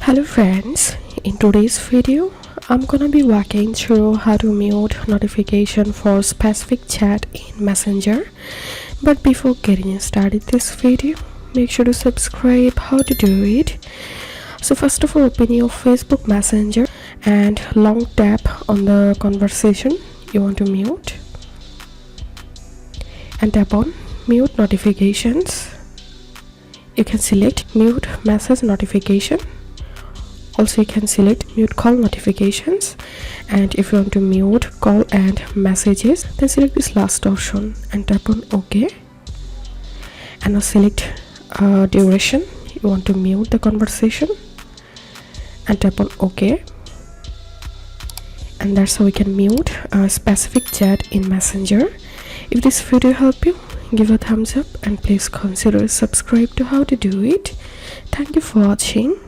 Hello friends, in today's video I'm gonna be walking through how to mute notification for specific chat in Messenger. But before getting started this video, make sure to subscribe. How to do it? So first of all, open your Facebook Messenger and long tap on the conversation you want to mute and tap on mute notifications. You can select mute message notification. Also, you can select mute call notifications, and if you want to mute call and messages, then select this last option and tap on OK. And now select duration. You want to mute the conversation and tap on OK. And that's how we can mute a specific chat in Messenger. If this video helped you, give a thumbs up and please consider subscribe to how to do it. Thank you for watching.